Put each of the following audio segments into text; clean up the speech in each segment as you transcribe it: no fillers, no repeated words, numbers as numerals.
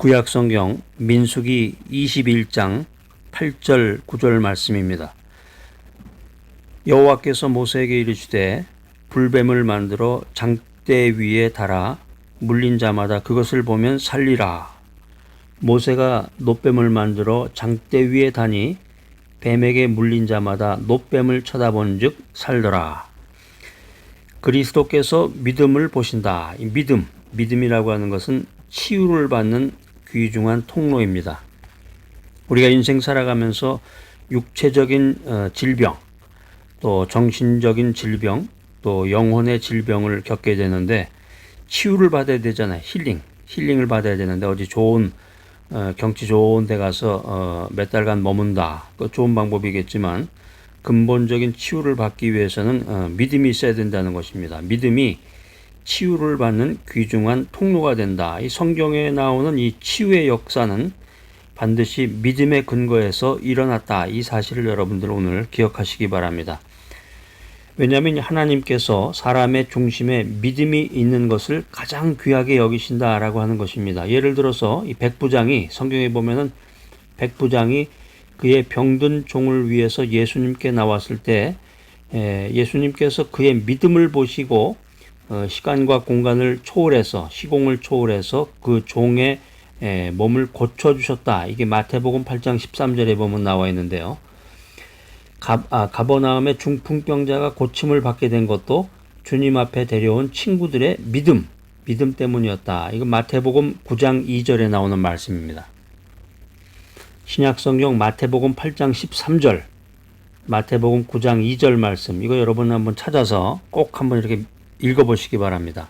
구약성경 민수기 21장 8절 9절 말씀입니다. 여호와께서 모세에게 이르시되 불뱀을 만들어 장대 위에 달아 물린 자마다 그것을 보면 살리라. 모세가 놋뱀을 만들어 장대 위에 다니 뱀에게 물린 자마다 놋뱀을 쳐다본즉 살더라. 그리스도께서 믿음을 보신다. 이 믿음이라고 하는 것은 치유를 받는 귀중한 통로입니다. 우리가 인생 살아가면서 육체적인 질병, 또 정신적인 질병, 또 영혼의 질병을 겪게 되는데 치유를 받아야 되잖아요. 힐링을 받아야 되는데 어디 좋은 경치 좋은 데 가서 몇 달간 머문다. 그 좋은 방법이겠지만 근본적인 치유를 받기 위해서는 믿음이 있어야 된다는 것입니다. 믿음이 치유를 받는 귀중한 통로가 된다. 이 성경에 나오는 이 치유의 역사는 반드시 믿음의 근거에서 일어났다. 이 사실을 여러분들 오늘 기억하시기 바랍니다. 왜냐하면 하나님께서 사람의 중심에 믿음이 있는 것을 가장 귀하게 여기신다라고 하는 것입니다. 예를 들어서 이 백부장이 성경에 보면은 백부장이 그의 병든 종을 위해서 예수님께 나왔을 때 예수님께서 그의 믿음을 보시고 시간과 공간을 초월해서 시공을 초월해서 그 종의 몸을 고쳐주셨다. 이게 마태복음 8장 13절에 보면 나와 있는데요. 가버나움의 중풍병자가 고침을 받게 된 것도 주님 앞에 데려온 친구들의 믿음 때문이었다. 이거 마태복음 9장 2절에 나오는 말씀입니다. 신약성경 마태복음 8장 13절, 마태복음 9장 2절 말씀, 이거 여러분 한번 찾아서 꼭 한번 이렇게 읽어보시기 바랍니다.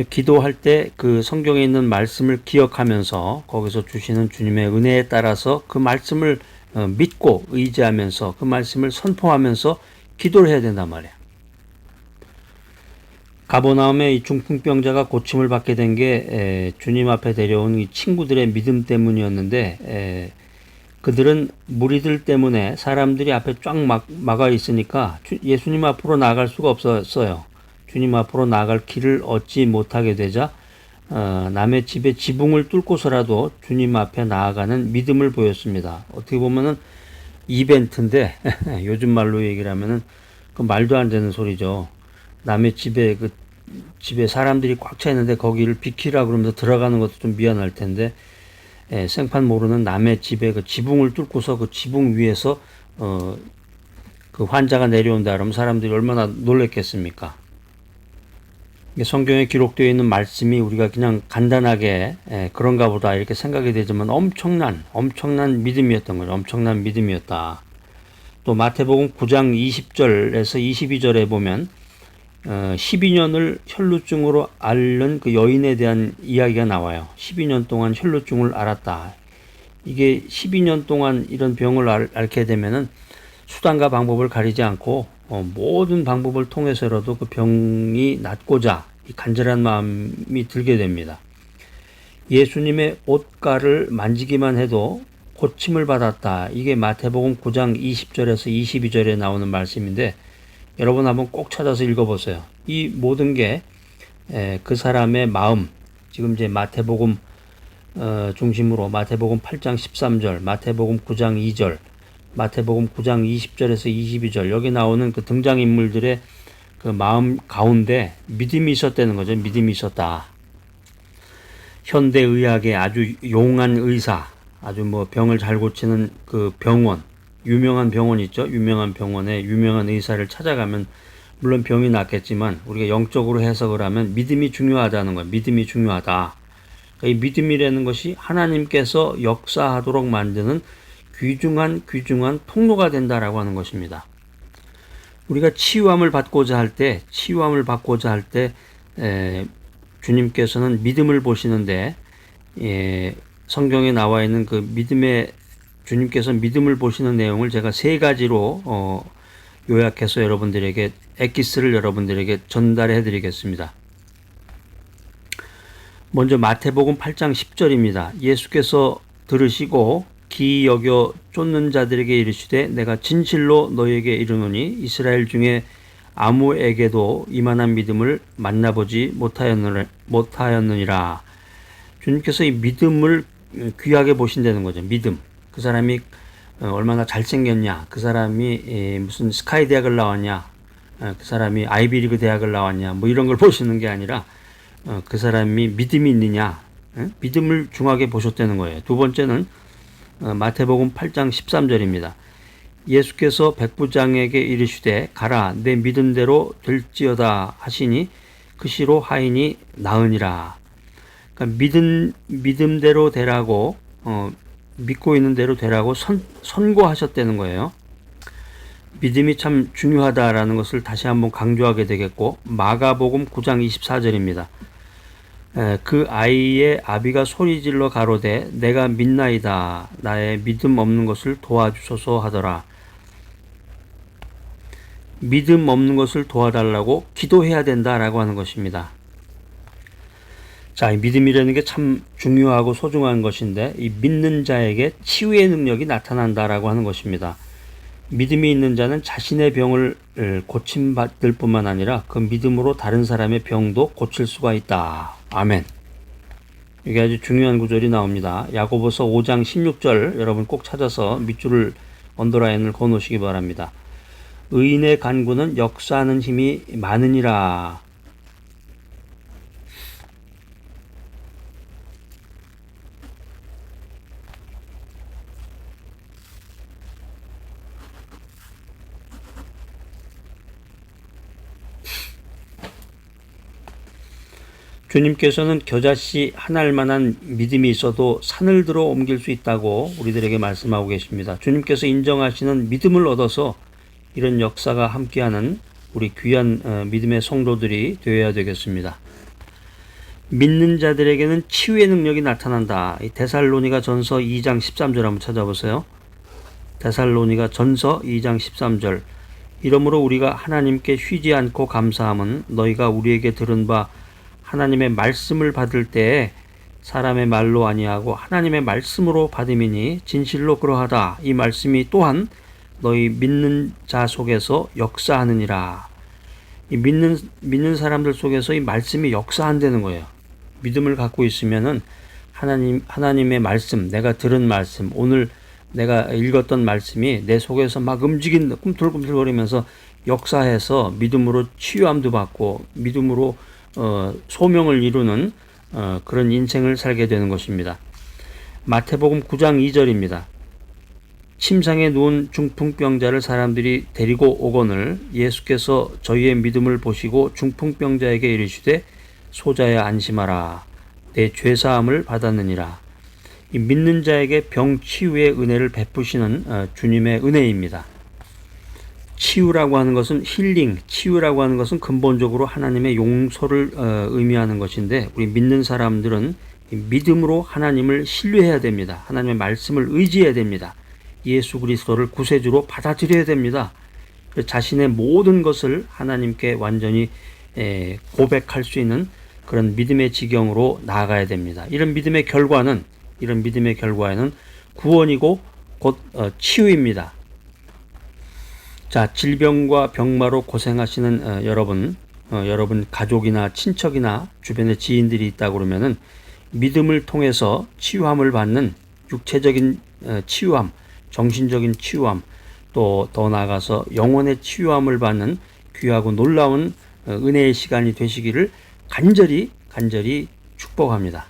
기도할 때 그 성경에 있는 말씀을 기억하면서 거기서 주시는 주님의 은혜에 따라서 그 말씀을 믿고 의지하면서 그 말씀을 선포하면서 기도를 해야 된단 말이에요. 가버나움의 이 중풍병자가 고침을 받게 된 게 주님 앞에 데려온 이 친구들의 믿음 때문이었는데 그들은 무리들 때문에 사람들이 앞에 쫙 막아 있으니까 예수님 앞으로 나아갈 수가 없었어요. 주님 앞으로 나아갈 길을 얻지 못하게 되자 남의 집에 지붕을 뚫고서라도 주님 앞에 나아가는 믿음을 보였습니다. 어떻게 보면은 이벤트인데 요즘 말로 얘기를 하면은 그 말도 안 되는 소리죠. 남의 집에 집에 사람들이 꽉 차 있는데 거기를 비키라 그러면서 들어가는 것도 좀 미안할 텐데 생판 모르는 남의 집에 그 지붕을 뚫고서 그 지붕 위에서 그 환자가 내려온다 그러면 사람들이 얼마나 놀랬겠습니까? 성경에 기록되어 있는 말씀이 우리가 그냥 간단하게 그런가 보다 이렇게 생각이 되지만 엄청난 믿음이었던 거죠. 엄청난 믿음이었다. 또 마태복음 9장 20절에서 22절에 보면 12년을 혈루증으로 앓는 그 여인에 대한 이야기가 나와요. 12년 동안 혈루증을 앓았다. 이게 12년 동안 이런 병을 앓게 되면은 수단과 방법을 가리지 않고 모든 방법을 통해서라도 그 병이 낫고자 간절한 마음이 들게 됩니다. 예수님의 옷가를 만지기만 해도 고침을 받았다. 이게 마태복음 9장 20절에서 22절에 나오는 말씀인데 여러분 한번 꼭 찾아서 읽어보세요. 이 모든 게 그 사람의 마음, 지금 이제 마태복음 중심으로 마태복음 8장 13절, 마태복음 9장 2절, 마태복음 9장 20절에서 22절 여기 나오는 그 등장인물들의 그 마음 가운데 믿음이 있었다는 거죠. 믿음이 있었다. 현대의학의 아주 용한 의사, 아주 뭐 병을 잘 고치는 그 병원, 유명한 병원 있죠. 유명한 병원에 유명한 의사를 찾아가면 물론 병이 낫겠지만 우리가 영적으로 해석을 하면 믿음이 중요하다는 거예요. 믿음이 중요하다. 이 믿음이라는 것이 하나님께서 역사하도록 만드는 귀중한 통로가 된다라고 하는 것입니다. 우리가 치유함을 받고자 할 때 주님께서는 믿음을 보시는데 성경에 나와 있는 그 주님께서 믿음을 보시는 내용을 제가 세 가지로 요약해서 여러분들에게 엑기스를 여러분들에게 전달해 드리겠습니다. 먼저 마태복음 8장 10절입니다. 예수께서 들으시고 기이 여겨 쫓는 자들에게 이르시되 내가 진실로 너희에게 이르노니 이스라엘 중에 아무에게도 이만한 믿음을 만나보지 못하였느니라. 주님께서 이 믿음을 귀하게 보신다는 거죠. 믿음. 그 사람이 얼마나 잘생겼냐, 그 사람이 무슨 스카이 대학을 나왔냐, 그 사람이 아이비리그 대학을 나왔냐, 뭐 이런 걸 보시는 게 아니라 그 사람이 믿음이 있느냐, 믿음을 중하게 보셨다는 거예요. 두 번째는 마태복음 8장 13절입니다. 예수께서 백부장에게 이르시되 가라 내 믿음대로 될지어다 하시니 그 시로 하인이 나으니라. 그러니까 믿음대로 되라고 믿고 있는 대로 되라고 선고하셨다는 거예요. 믿음이 참 중요하다라는 것을 다시 한번 강조하게 되겠고, 마가복음 9장 24절입니다. 그 아이의 아비가 소리질러 가로되 내가 믿나이다 나의 믿음 없는 것을 도와주소서 하더라. 믿음 없는 것을 도와달라고 기도해야 된다라고 하는 것입니다. 자, 이 믿음이라는 게 참 중요하고 소중한 것인데, 이 믿는 자에게 치유의 능력이 나타난다라고 하는 것입니다. 믿음이 있는 자는 자신의 병을 고침받을 뿐만 아니라 그 믿음으로 다른 사람의 병도 고칠 수가 있다. 아멘. 이게 아주 중요한 구절이 나옵니다. 야고보서 5장 16절 여러분 꼭 찾아서 밑줄을 언더라인을 그어놓으시기 바랍니다. 의인의 간구는 역사하는 힘이 많으니라. 주님께서는 겨자씨 한 알만한 믿음이 있어도 산을 들어 옮길 수 있다고 우리들에게 말씀하고 계십니다. 주님께서 인정하시는 믿음을 얻어서 이런 역사가 함께하는 우리 귀한 믿음의 성도들이 되어야 되겠습니다. 믿는 자들에게는 치유의 능력이 나타난다. 데살로니가 전서 2장 13절 한번 찾아보세요. 데살로니가 전서 2장 13절. 이러므로 우리가 하나님께 쉬지 않고 감사함은 너희가 우리에게 들은 바 하나님의 말씀을 받을 때에 사람의 말로 아니하고 하나님의 말씀으로 받음이니 진실로 그러하다. 이 말씀이 또한 너희 믿는 자 속에서 역사하느니라. 이 믿는 사람들 속에서 이 말씀이 역사한다는 거예요. 믿음을 갖고 있으면은 하나님의 말씀, 내가 들은 말씀, 오늘 내가 읽었던 말씀이 내 속에서 막 움직인다, 꿈틀꿈틀거리면서 역사해서 믿음으로 치유함도 받고 믿음으로 소명을 이루는 그런 인생을 살게 되는 것입니다. 마태복음 9장 2절입니다. 침상에 누운 중풍병자를 사람들이 데리고 오거늘 예수께서 저희의 믿음을 보시고 중풍병자에게 이르시되 소자야 안심하라 내 죄사함을 받았느니라. 이 믿는 자에게 병 치유의 은혜를 베푸시는 주님의 은혜입니다. 치유라고 하는 것은 힐링, 치유라고 하는 것은 근본적으로 하나님의 용서를 의미하는 것인데, 우리 믿는 사람들은 믿음으로 하나님을 신뢰해야 됩니다. 하나님의 말씀을 의지해야 됩니다. 예수 그리스도를 구세주로 받아들여야 됩니다. 자신의 모든 것을 하나님께 완전히 고백할 수 있는 그런 믿음의 지경으로 나아가야 됩니다. 이런 믿음의 결과는 구원이고 곧 치유입니다. 자, 질병과 병마로 고생하시는 여러분 가족이나 친척이나 주변에 지인들이 있다 그러면은 믿음을 통해서 치유함을 받는 육체적인 치유함, 정신적인 치유함, 또 더 나아가서 영혼의 치유함을 받는 귀하고 놀라운 은혜의 시간이 되시기를 간절히 축복합니다.